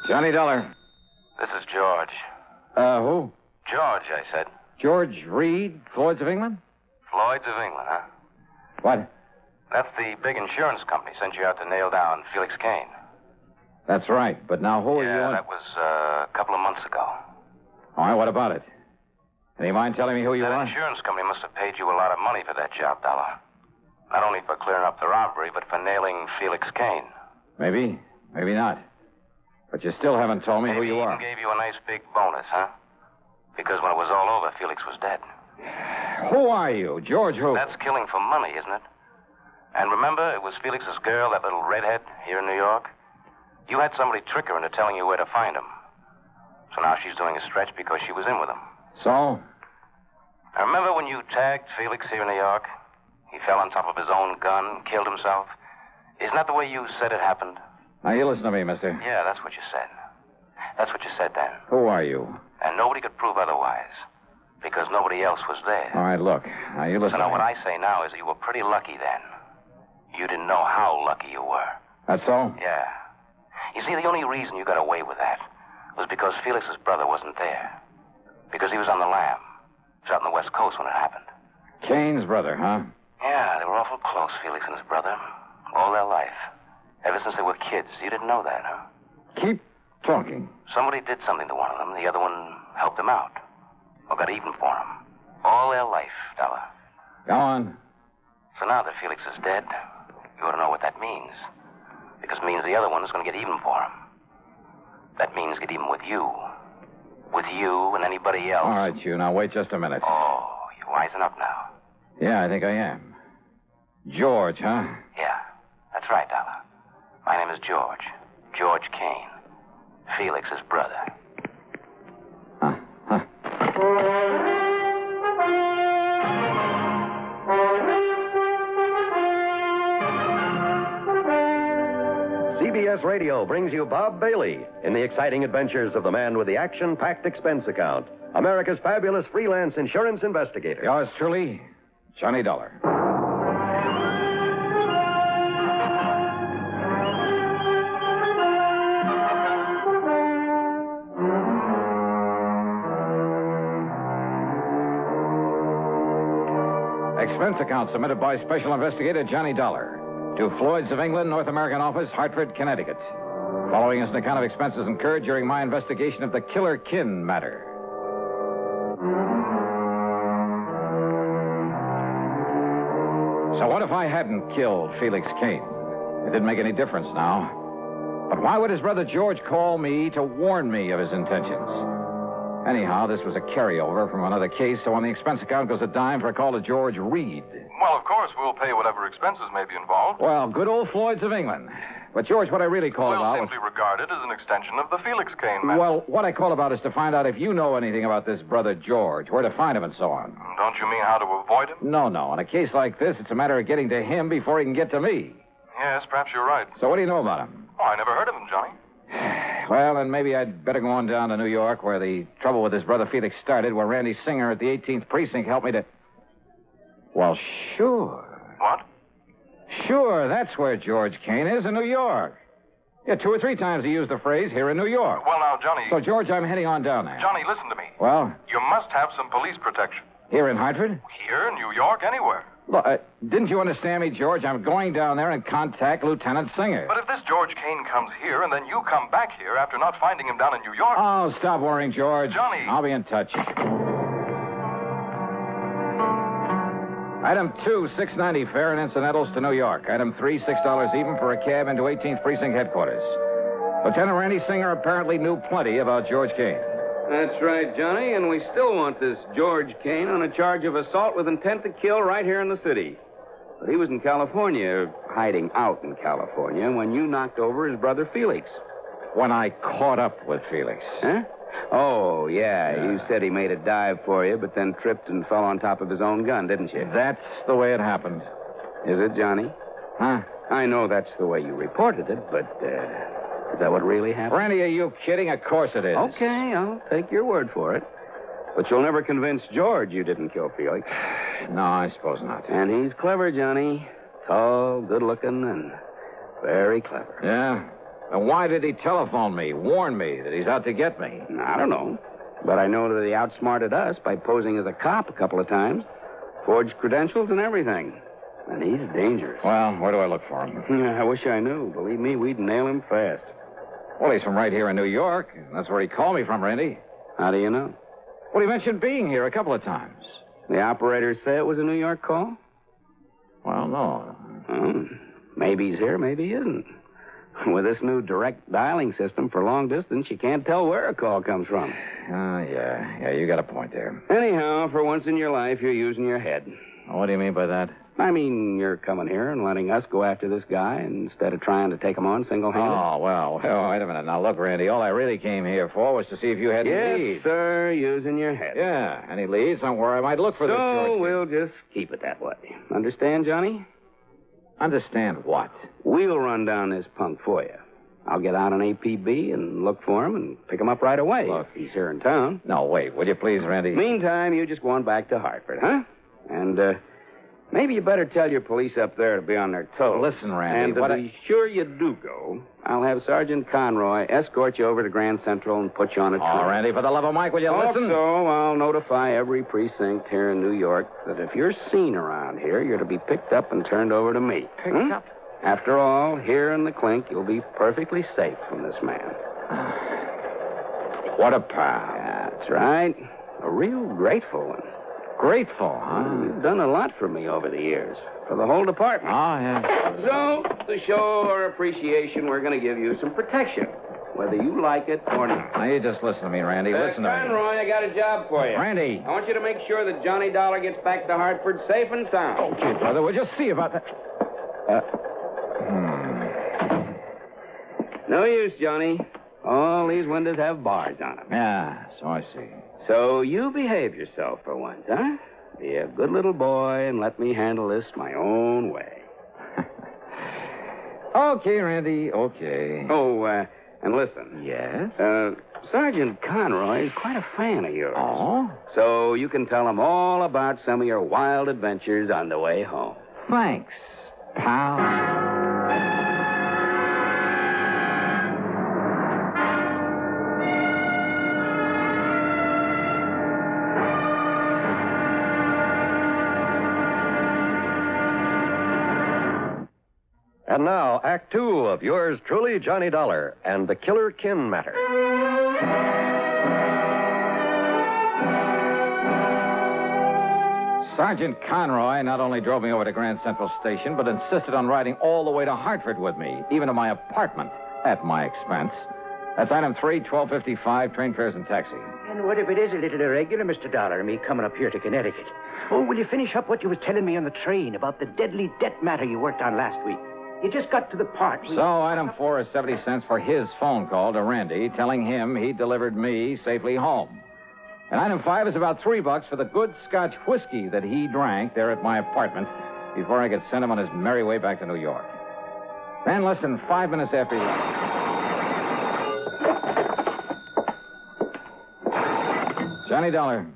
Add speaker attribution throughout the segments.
Speaker 1: Johnny Dollar.
Speaker 2: This is George.
Speaker 1: Who?
Speaker 2: George, I said.
Speaker 1: George Reed, Floyd's of England?
Speaker 2: Floyd's of England, huh?
Speaker 1: What?
Speaker 2: That's the big insurance company sent you out to nail down Felix Kane.
Speaker 1: That's right, but now who are you?
Speaker 2: Yeah, that was a couple of months ago.
Speaker 1: All right, what about it? Any mind telling me who you
Speaker 2: That
Speaker 1: are?
Speaker 2: insurance company must have paid you a lot of money for that job, Dollar. Not only for clearing up the robbery, but for nailing Felix Kane.
Speaker 1: Maybe, maybe not. But you still haven't told me who you are.
Speaker 2: Maybe even gave you a nice big bonus, huh? Because when it was all over, Felix was dead.
Speaker 1: Who are you? George who?
Speaker 2: That's killing for money, isn't it? And remember, it was Felix's girl, that little redhead, here in New York? You had somebody trick her into telling you where to find him. So now she's doing a stretch because she was in with him.
Speaker 1: So?
Speaker 2: I remember when you tagged Felix here in New York? He fell on top of his own gun, killed himself. Isn't that the way you said it happened?
Speaker 1: Now, you listen to me, mister.
Speaker 2: Yeah, that's what you said. That's what you said then.
Speaker 1: Who are you?
Speaker 2: And nobody could prove otherwise. Because nobody else was there.
Speaker 1: All right, look. Now, you listen
Speaker 2: So now
Speaker 1: to me.
Speaker 2: what I say now is that you were pretty lucky then. You didn't know how lucky you were.
Speaker 1: That's so?
Speaker 2: Yeah. You see, the only reason you got away with that was because Felix's brother wasn't there. Because he was on the lam. He was out on the West Coast when it happened.
Speaker 1: Kane's brother, huh?
Speaker 2: Yeah, they were awful close, Felix and his brother. All their life. Ever since they were kids. You didn't know that, huh?
Speaker 1: Keep talking.
Speaker 2: Somebody did something to one of them. The other one helped him out. Or got even for him. All their life, Dollar.
Speaker 1: Go on.
Speaker 2: So now that Felix is dead, you ought to know what that means. Because it means the other one is going to get even for him. That means get even with you. With you and anybody else.
Speaker 1: All right, you. Now, wait just a minute.
Speaker 2: Oh, you're wising up now.
Speaker 1: Yeah, I think I am. George, huh?
Speaker 2: Yeah, that's right, Dollar. My name is George. George Kane. Felix's brother.
Speaker 1: Huh.
Speaker 3: CBS Radio brings you Bob Bailey in the exciting adventures of the man with the action-packed expense account, America's fabulous freelance insurance investigator.
Speaker 1: Yours truly, Johnny Dollar. Expense account submitted by Special Investigator Johnny Dollar to Floyd's of England, North American Office, Hartford, Connecticut. Following is an account of expenses incurred during my investigation of the Killer Kin matter. So what if I hadn't killed Felix Kane? It didn't make any difference now. But why would his brother George call me to warn me of his intentions? Anyhow, this was a carryover from another case, so on the expense account goes a dime for a call to George Reed.
Speaker 4: Well, of course, we'll pay whatever expenses may be involved.
Speaker 1: Well, good old Floyd's of England. But, George, what I really called
Speaker 4: We'll
Speaker 1: about...
Speaker 4: simply regard it as an extension of the Felix Kane matter.
Speaker 1: Well, what I called about is to find out if you know anything about this brother George, where to find him and so on.
Speaker 4: Don't you mean how to avoid him?
Speaker 1: No. In a case like this, it's a matter of getting to him before he can get to me.
Speaker 4: Yes, perhaps you're right.
Speaker 1: So what do you know about him?
Speaker 4: Oh, I never heard of him, Johnny.
Speaker 1: Well, then maybe I'd better go on down to New York, where the trouble with his brother Felix started, where Randy Singer at the 18th Precinct helped me to... Well, sure.
Speaker 4: What?
Speaker 1: Sure, that's where George Kane is, in New York. Yeah, 2 or 3 times he used the phrase, here in New York.
Speaker 4: Well, now, Johnny...
Speaker 1: So, George, I'm heading on down there.
Speaker 4: Johnny, listen to me.
Speaker 1: Well?
Speaker 4: You must have some police protection.
Speaker 1: Here in Hartford?
Speaker 4: Here, New York, anywhere.
Speaker 1: Look, didn't you understand me, George? I'm going down there and contact Lieutenant Singer.
Speaker 4: But if this George Kane comes here and then you come back here after not finding him down in New York...
Speaker 1: Oh, stop worrying, George.
Speaker 4: Johnny.
Speaker 1: I'll be in touch. Item 2, $6.90 fare and incidentals to New York. Item 3, $6 even for a cab into 18th Precinct headquarters. Lieutenant Randy Singer apparently knew plenty about George Kane.
Speaker 5: That's right, Johnny, and we still want this George Kane on a charge of assault with intent to kill right here in the city. But he was in California, hiding out in California, when you knocked over his brother Felix.
Speaker 1: When I caught up with Felix.
Speaker 5: Huh? Oh, yeah. You said he made a dive for you, but then tripped and fell on top of his own gun, didn't you?
Speaker 1: That's the way it happened.
Speaker 5: Is it, Johnny?
Speaker 1: Huh?
Speaker 5: I know that's the way you reported it, but, is that what really happened?
Speaker 1: Randy, are you kidding? Of course it is.
Speaker 5: Okay, I'll take your word for it. But you'll never convince George you didn't kill Felix.
Speaker 1: No, I suppose not.
Speaker 5: And he's clever, Johnny. Tall, good-looking, and very clever.
Speaker 1: Yeah? And why did he telephone me, warn me that he's out to get me?
Speaker 5: I don't know. But I know that he outsmarted us by posing as a cop a couple of times. Forged credentials and everything. And he's dangerous.
Speaker 1: Well, where do I look for him?
Speaker 5: I wish I knew. Believe me, we'd nail him fast.
Speaker 1: Well, he's from right here in New York. That's where he called me from, Randy.
Speaker 5: How do you know?
Speaker 1: Well, he mentioned being here a couple of times.
Speaker 5: The operators say it was a New York call?
Speaker 1: Well, no.
Speaker 5: Maybe he's here, maybe he isn't. With this new direct dialing system for long distance, you can't tell where a call comes from.
Speaker 1: Yeah, you got a point there.
Speaker 5: Anyhow, for once in your life, you're using your head.
Speaker 1: What do you mean by that?
Speaker 5: I mean, you're coming here and letting us go after this guy instead of trying to take him on single-handed.
Speaker 1: Oh, well, wait a minute. Now, look, Randy, all I really came here for was to see if you had any leads.
Speaker 5: Yes, sir, using your head.
Speaker 1: Yeah, any leads on where I might look for this George.
Speaker 5: So we'll just keep it that way. Understand, Johnny?
Speaker 1: Understand what?
Speaker 5: We'll run down this punk for you. I'll get out on APB and look for him and pick him up right away.
Speaker 1: Look.
Speaker 5: If he's here in town.
Speaker 1: No, wait, will you please, Randy?
Speaker 5: Meantime, you just go on back to Hartford, huh? And, maybe you better tell your police up there to be on their toes.
Speaker 1: Listen, Randy,
Speaker 5: and to be sure you do go, I'll have Sergeant Conroy escort you over to Grand Central and put you on a train.
Speaker 1: Oh, Randy, for the love of Mike, will you listen?
Speaker 5: Also, I'll notify every precinct here in New York that if you're seen around here, you're to be picked up and turned over to me.
Speaker 1: Picked up?
Speaker 5: After all, here in the clink, you'll be perfectly safe from this man.
Speaker 1: What a pal.
Speaker 5: That's right. A real grateful one.
Speaker 1: Grateful, huh?
Speaker 5: You've done a lot for me over the years. For the whole department.
Speaker 1: Oh, yeah.
Speaker 5: So, to show our appreciation, we're going to give you some protection, whether you like it or not.
Speaker 1: Now, you just listen to me, Randy. Listen to me.
Speaker 5: Conroy, I got a job for you.
Speaker 1: Randy.
Speaker 5: I want you to make sure that Johnny Dollar gets back to Hartford safe and sound.
Speaker 1: Okay, brother, we'll just see about that.
Speaker 5: No use, Johnny. All these windows have bars on them.
Speaker 1: Yeah, so I see.
Speaker 5: So you behave yourself for once, huh? Be a good little boy and let me handle this my own way.
Speaker 1: Okay, Randy, okay.
Speaker 5: Oh, and listen.
Speaker 1: Yes?
Speaker 5: Sergeant Conroy is quite a fan of yours.
Speaker 1: Oh?
Speaker 5: So you can tell him all about some of your wild adventures on the way home.
Speaker 1: Thanks, pal.
Speaker 3: And now, Act Two of yours truly, Johnny Dollar, and the Killer Kin Matter.
Speaker 1: Sergeant Conroy not only drove me over to Grand Central Station, but insisted on riding all the way to Hartford with me, even to my apartment, at my expense. That's item 3, 1255, train fares and taxi.
Speaker 6: And what if it is a little irregular, Mr. Dollar, me coming up here to Connecticut? Oh, will you finish up what you was telling me on the train about the deadly debt matter you worked on last week? You just got to the part.
Speaker 1: So, item 4 is 70 cents for his phone call to Randy, telling him he delivered me safely home. And item 5 is about $3 for the good Scotch whiskey that he drank there at my apartment before I could send him on his merry way back to New York. Then, less than 5 minutes after Johnny Dollar.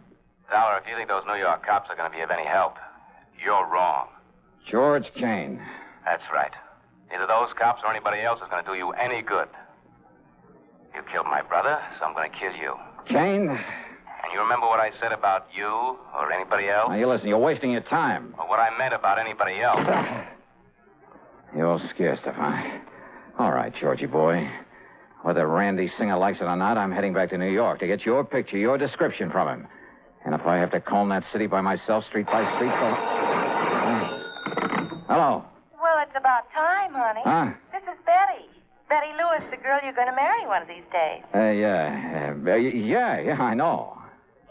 Speaker 2: Dollar, if you think those New York cops are going to be of any help, you're wrong.
Speaker 1: George Kane.
Speaker 2: That's right. Neither those cops or anybody else is going to do you any good. You killed my brother, so I'm going to kill you.
Speaker 1: Kane?
Speaker 2: And you remember what I said about you or anybody else?
Speaker 1: Now, you listen, you're wasting your time.
Speaker 2: Or what I meant about anybody else?
Speaker 1: You're scared, Stefan. All right, Georgie boy. Whether Randy Singer likes it or not, I'm heading back to New York to get your picture, your description from him. And if I have to comb that city by myself, street by street, so... Hello.
Speaker 7: Well, it's about time, honey.
Speaker 1: Huh?
Speaker 7: This is Betty. Betty Lewis, the girl you're going to marry one of these days.
Speaker 1: Yeah, I know.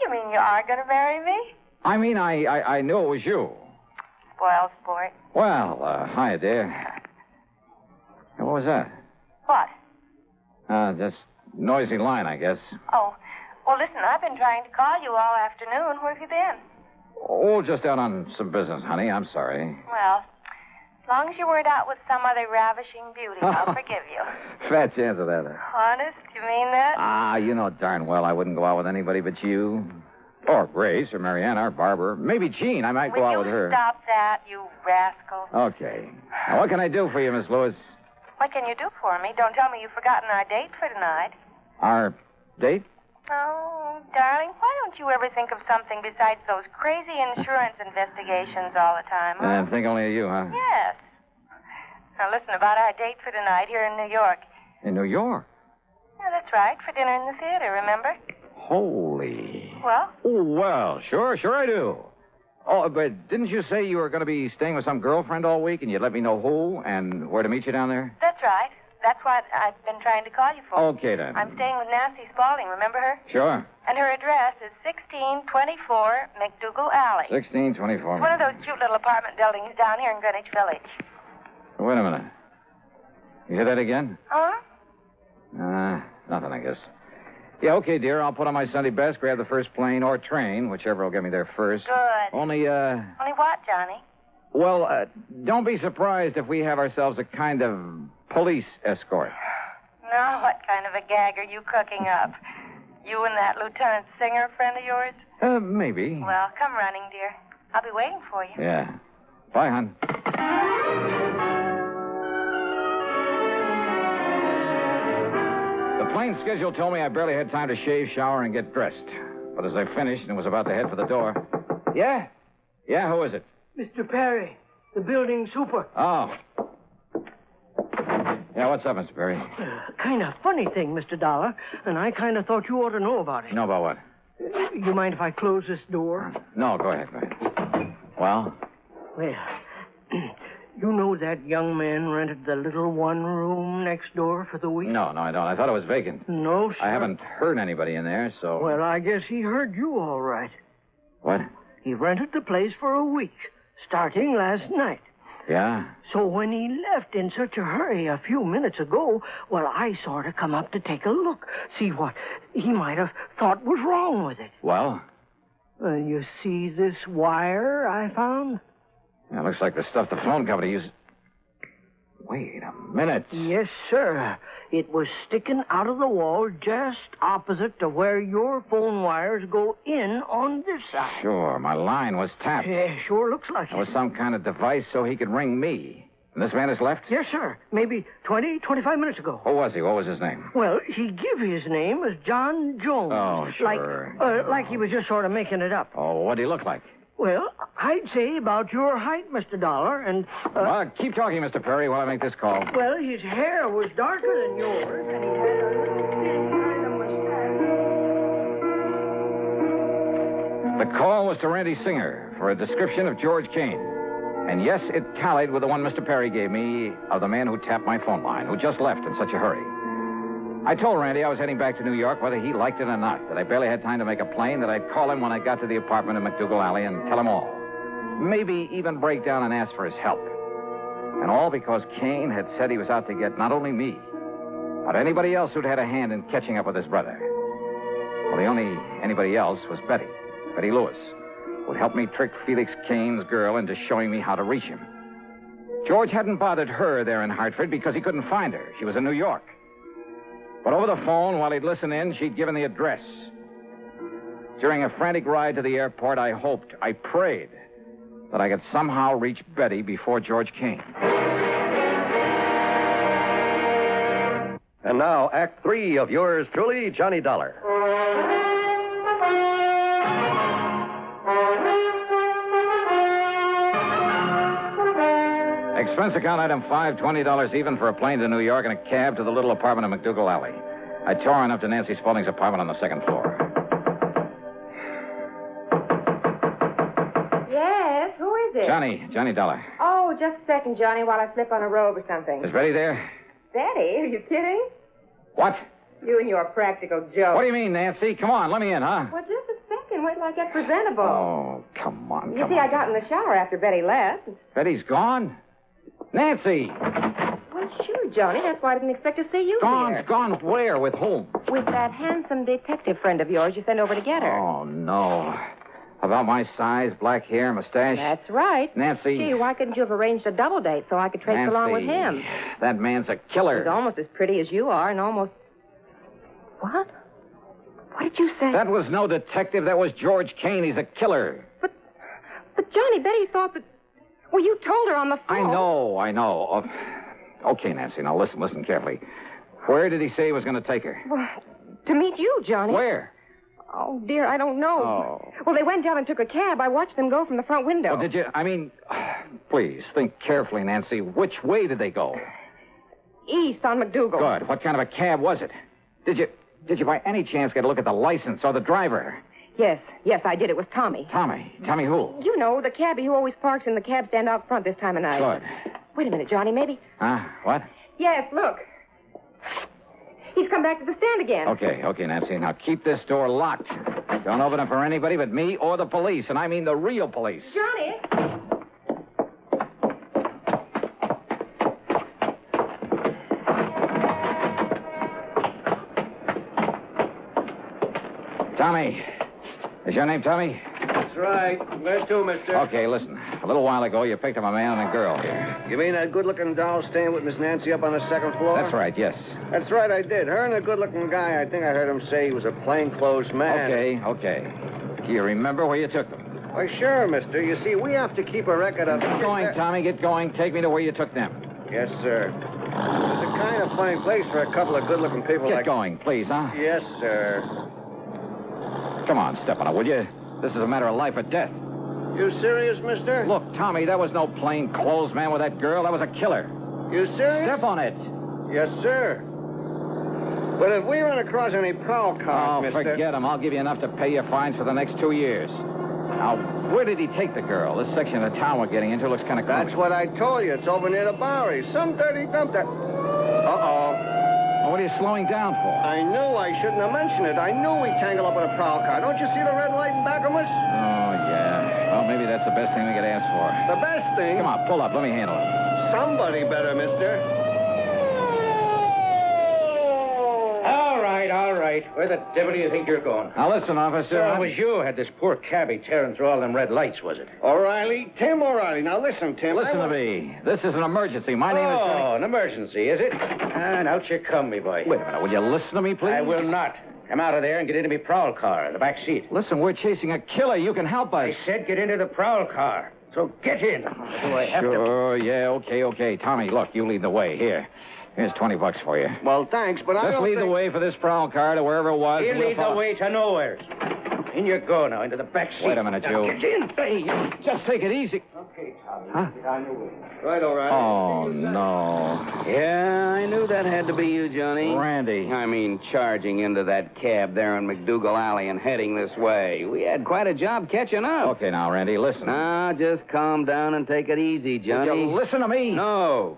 Speaker 7: You mean you are going to marry me?
Speaker 1: I mean, I knew it was you.
Speaker 7: Spoiled sport.
Speaker 1: Well, hi, dear. Hey, what was that?
Speaker 7: What?
Speaker 1: Just noisy line, I guess.
Speaker 7: Oh, well, listen, I've been trying to call you all afternoon. Where have you been?
Speaker 1: Oh, just out on some business, honey. I'm sorry.
Speaker 7: Well, as long as you weren't out with some other ravishing beauty, I'll forgive you.
Speaker 1: Fat chance of that.
Speaker 7: Honest? You mean that?
Speaker 1: You know darn well I wouldn't go out with anybody but you. Or Grace, or Mariana, or Barbara. Maybe Jean. I might go out with her.
Speaker 7: Will you stop that, you rascal?
Speaker 1: Okay. Now, what can I do for you, Miss Lewis?
Speaker 7: What can you do for me? Don't tell me you've forgotten our date for tonight.
Speaker 1: Our date?
Speaker 7: Oh, darling, why don't you ever think of something besides those crazy insurance investigations all the time, huh?
Speaker 1: I think only of you, huh?
Speaker 7: Yes. Now, listen, about our date for tonight here in New York.
Speaker 1: In New York?
Speaker 7: Yeah, that's right, for dinner in the theater, remember?
Speaker 1: Holy.
Speaker 7: Well?
Speaker 1: Oh, well, sure I do. Oh, but didn't you say you were going to be staying with some girlfriend all week and you'd let me know who and where to meet you down there?
Speaker 7: That's right. That's what I've been trying to call you for.
Speaker 1: Okay, then.
Speaker 7: I'm staying with Nancy Spaulding, remember her?
Speaker 1: Sure.
Speaker 7: And her address is 1624 McDougal Alley.
Speaker 1: 1624.
Speaker 7: It's one of those cute little apartment buildings down here in Greenwich Village.
Speaker 1: Wait a minute. You hear that again?
Speaker 7: Huh?
Speaker 1: Nothing, I guess. Yeah, okay, dear. I'll put on my Sunday best, grab the first plane or train, whichever will get me there first.
Speaker 7: Good.
Speaker 1: Only
Speaker 7: what, Johnny?
Speaker 1: Well, don't be surprised if we have ourselves a kind of police escort.
Speaker 7: Now, what kind of a gag are you cooking up? You and that Lieutenant Singer friend of yours?
Speaker 1: Maybe.
Speaker 7: Well, come running, dear. I'll be waiting for you.
Speaker 1: Yeah. Bye, hon. The plane schedule told me I barely had time to shave, shower, and get dressed. But as I finished and was about to head for the door... Yeah? Yeah, who is it?
Speaker 8: Mr. Perry, the building super.
Speaker 1: Oh. Yeah, what's up, Mr. Perry?
Speaker 8: Kind of funny thing, Mr. Dollar, and I kind of thought you ought to know about it.
Speaker 1: Know about what?
Speaker 8: You mind if I close this door?
Speaker 1: No, go ahead. Well?
Speaker 8: Well, you know that young man rented the little one-room next door for the week?
Speaker 1: No, I don't. I thought it was vacant.
Speaker 8: No, sir.
Speaker 1: I haven't heard anybody in there, so...
Speaker 8: Well, I guess he heard you all right.
Speaker 1: What?
Speaker 8: He rented the place for a week, starting last night.
Speaker 1: Yeah?
Speaker 8: So when he left in such a hurry a few minutes ago, well, I sort of come up to take a look, see what he might have thought was wrong with it.
Speaker 1: Well?
Speaker 8: You see this wire I found?
Speaker 1: Yeah, looks like the stuff the phone company used... Wait a minute.
Speaker 8: Yes, sir. It was sticking out of the wall just opposite to where your phone wires go in on this side.
Speaker 1: Sure, my line was tapped.
Speaker 8: Yeah, sure looks like
Speaker 1: It was some kind of device so he could ring me. And this man has left?
Speaker 8: Yes, sir. Maybe 25 minutes ago.
Speaker 1: Who was he? What was his name?
Speaker 8: Well, he give his name as John Jones.
Speaker 1: Oh, sure.
Speaker 8: Like he was just sort of making it up.
Speaker 1: Oh, what'd he look like?
Speaker 8: Well, I'd say about your height, Mr. Dollar, and...
Speaker 1: Well, keep talking, Mr. Perry, while I make this call.
Speaker 8: Well, his hair was darker than yours, and he had a little thin kind of mustache.
Speaker 1: The call was to Randy Singer for a description of George Kane. And yes, it tallied with the one Mr. Perry gave me of the man who tapped my phone line, who just left in such a hurry. I told Randy I was heading back to New York, whether he liked it or not, that I barely had time to make a plane, that I'd call him when I got to the apartment in McDougal Alley and tell him all. Maybe even break down and ask for his help. And all because Kane had said he was out to get not only me, but anybody else who'd had a hand in catching up with his brother. Well, the only anybody else was Betty Lewis, who'd help me trick Felix Kane's girl into showing me how to reach him. George hadn't bothered her there in Hartford because he couldn't find her. She was in New York. But over the phone, while he'd listen in, she'd given the address. During a frantic ride to the airport, I hoped, I prayed, that I could somehow reach Betty before George came.
Speaker 3: And now, Act 3 of yours truly, Johnny Dollar.
Speaker 1: Expense account item 5, $20 even for a plane to New York and a cab to the little apartment in McDougal Alley. I tore on up to Nancy Spaulding's apartment on the second floor.
Speaker 9: Yes, who is it?
Speaker 1: Johnny Dollar.
Speaker 9: Oh, just a second, Johnny, while I slip on a robe or something.
Speaker 1: Is Betty there?
Speaker 9: Betty, are you kidding?
Speaker 1: What?
Speaker 9: You and your practical joke.
Speaker 1: What do you mean, Nancy? Come on, let me in, huh?
Speaker 9: Well, just a second. Wait till I get presentable.
Speaker 1: Oh, come on.
Speaker 9: I got in the shower after Betty left.
Speaker 1: Betty's gone? Nancy!
Speaker 9: Well, sure, Johnny. That's why I didn't expect to see you here.
Speaker 1: Gone where? With whom?
Speaker 9: With that handsome detective friend of yours you sent over to get her.
Speaker 1: Oh, no. About my size, black hair, mustache?
Speaker 9: That's right.
Speaker 1: Nancy.
Speaker 9: Gee, why couldn't you have arranged a double date so I could trace
Speaker 1: Nancy,
Speaker 9: along with him?
Speaker 1: That man's a killer.
Speaker 9: He's almost as pretty as you are and almost... What? What did you say?
Speaker 1: That was no detective. That was George Kane. He's a killer.
Speaker 9: But Johnny, Betty thought that... Well, you told her on the phone.
Speaker 1: I know. Okay, Nancy, now listen carefully. Where did he say he was going to take her?
Speaker 9: Well, to meet you, Johnny.
Speaker 1: Where?
Speaker 9: Oh, dear, I don't know.
Speaker 1: Oh.
Speaker 9: Well, they went down and took a cab. I watched them go from the front window.
Speaker 1: Well, did you... please, think carefully, Nancy. Which way did they go?
Speaker 9: East on McDougal.
Speaker 1: Good. What kind of a cab was it? Did you by any chance get a look at the license or the driver?
Speaker 9: Yes, I did. It was Tommy.
Speaker 1: Tommy? Tommy who?
Speaker 9: You know, the cabbie who always parks in the cab stand out front this time of night.
Speaker 1: Good.
Speaker 9: Wait a minute, Johnny, maybe.
Speaker 1: What?
Speaker 9: Yes, look. He's come back to the stand again.
Speaker 1: Okay, Nancy. Now keep this door locked. Don't open it for anybody but me or the police, and I mean the real police.
Speaker 9: Johnny!
Speaker 1: Tommy. Is your name Tommy?
Speaker 3: That's right. Where to, mister?
Speaker 1: Okay, listen. A little while ago, you picked up a man and a girl here.
Speaker 3: You mean that good-looking doll staying with Miss Nancy up on the second floor?
Speaker 1: That's right, yes.
Speaker 3: That's right, I did. Her and the good-looking guy, I think I heard him say he was a plainclothes man.
Speaker 1: Okay. Do you remember where you took them?
Speaker 3: Why, sure, mister. You see, we have to keep a record of...
Speaker 1: Get going, Tommy. Get going. Take me to where you took them.
Speaker 3: Yes, sir. It's a kind of funny place for a couple of good-looking people
Speaker 1: Get going, please, huh?
Speaker 3: Yes, sir.
Speaker 1: Come on, step on it, will you? This is a matter of life or death.
Speaker 3: You serious, mister?
Speaker 1: Look, Tommy, that was no plain clothes man with that girl. That was a killer.
Speaker 3: You serious?
Speaker 1: Step on it.
Speaker 3: Yes, sir. But if we run across any prowl cars, mister...
Speaker 1: forget him. I'll give you enough to pay your fines for the next 2 years. Now, where did he take the girl? This section of town we're getting into looks kind of
Speaker 3: That's what I told you. It's over near the Bowery. Some dirty dump that... Uh-oh.
Speaker 1: Well, what are you slowing down for?
Speaker 3: I knew I shouldn't have mentioned it. I knew we'd tangle up with a prowl car. Don't you see the red light in back of us?
Speaker 1: Oh, yeah. Well, maybe that's the best thing we could ask for.
Speaker 3: The best thing?
Speaker 1: Come on, pull up. Let me handle it.
Speaker 3: Somebody better, mister.
Speaker 6: All right. Where the devil do you think you're going?
Speaker 1: Now, listen, officer.
Speaker 6: So it was you who had this poor cabbie tearing through all them red lights, was it?
Speaker 3: O'Reilly? Tim O'Reilly. Now, listen, Tim.
Speaker 1: Listen to me. This is an emergency. My name is...
Speaker 6: Oh, an emergency, is it? And out you come, me boy.
Speaker 1: Wait a minute. Will you listen to me, please?
Speaker 6: I will not. Come out of there and get into me prowl car in the back seat.
Speaker 1: Listen, we're chasing a killer. You can help us.
Speaker 6: I said get into the prowl car. So get in. Do I have to...
Speaker 1: Sure, yeah, okay. Tommy, look, you lead the way. Here's $20 for you.
Speaker 3: Well, thanks, but I
Speaker 1: Just
Speaker 3: don't
Speaker 1: lead the way for this prowl car to wherever it was.
Speaker 6: You lead the way to nowhere. In you go now, into the back seat.
Speaker 1: Wait a minute,
Speaker 6: now,
Speaker 1: you.
Speaker 6: Get in. Hey,
Speaker 1: just take it easy.
Speaker 6: Okay, Tommy.
Speaker 1: Huh?
Speaker 6: Get on your way.
Speaker 3: Right, O'Reilly.
Speaker 1: Oh, no.
Speaker 5: Yeah, I knew that had to be you, Johnny.
Speaker 1: Randy.
Speaker 5: I mean, charging into that cab there in McDougal Alley and heading this way. We had quite a job catching up.
Speaker 1: Okay, now, Randy, listen.
Speaker 5: Now, just calm down and take it easy, Johnny.
Speaker 1: Will you listen to me?
Speaker 5: No,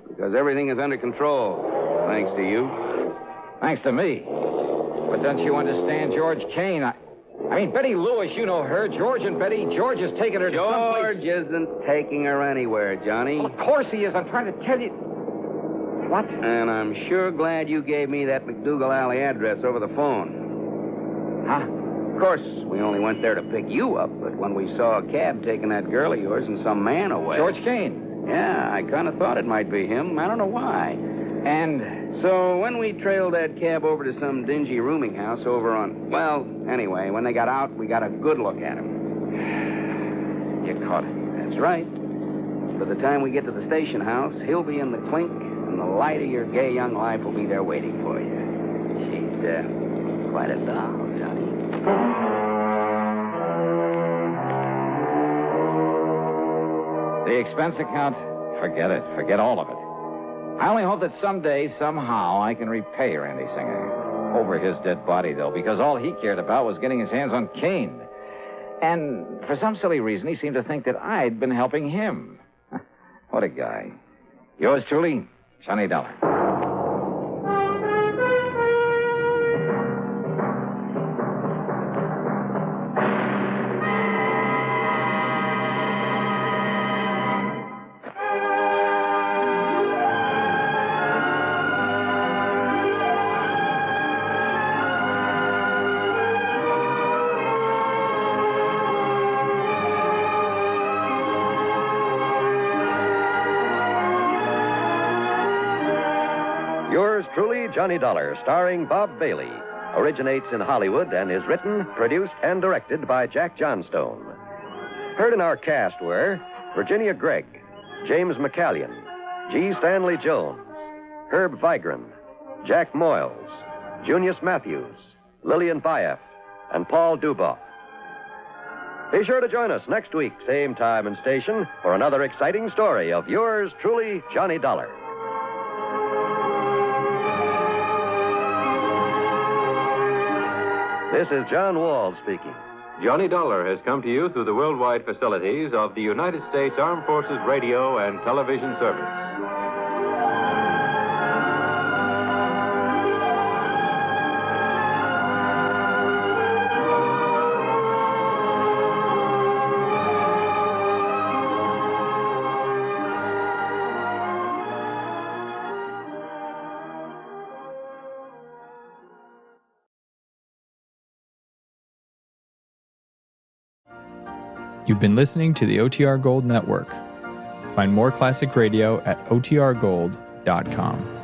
Speaker 5: because everything is under control, thanks to you.
Speaker 1: Thanks to me. But don't you understand George Kane? I mean, Betty Lewis, you know her. George and Betty. George is taking her to
Speaker 5: George
Speaker 1: someplace.
Speaker 5: isn't taking her anywhere, Johnny.
Speaker 1: Well, of course he is. I'm trying to tell you. What?
Speaker 5: And I'm sure glad you gave me that McDougal Alley address over the phone.
Speaker 1: Huh?
Speaker 5: Of course, we only went there to pick you up, but when we saw a cab taking that girl of yours and some man away...
Speaker 1: George Kane.
Speaker 5: Yeah, I kind of thought it might be him. I don't know why.
Speaker 1: And
Speaker 5: so when we trailed that cab over to some dingy rooming house over on... Well, anyway, when they got out, we got a good look at him.
Speaker 1: you caught him.
Speaker 5: That's right. By the time we get to the station house, he'll be in the clink, and the light of your gay young life will be there waiting for you. She's quite a doll, Johnny.
Speaker 1: The expense account, forget it. Forget all of it. I only hope that someday, somehow, I can repay Randy Singer. Over his dead body, though, because all he cared about was getting his hands on Kane. And for some silly reason, he seemed to think that I'd been helping him. What a guy. Yours truly, Johnny Dollar.
Speaker 3: Yours truly, Johnny Dollar, starring Bob Bailey, originates in Hollywood and is written, produced, and directed by Jack Johnstone. Heard in our cast were Virginia Gregg, James McCallion, G. Stanley Jones, Herb Vigran, Jack Moyles, Junius Matthews, Lillian Fief, and Paul Duboff. Be sure to join us next week, same time and station, for another exciting story of yours truly, Johnny Dollar. This is John Wall speaking.
Speaker 10: Johnny Dollar has come to you through the worldwide facilities of the United States Armed Forces Radio and Television Service.
Speaker 11: You've been listening to the OTR Gold Network. Find more classic radio at otrgold.com.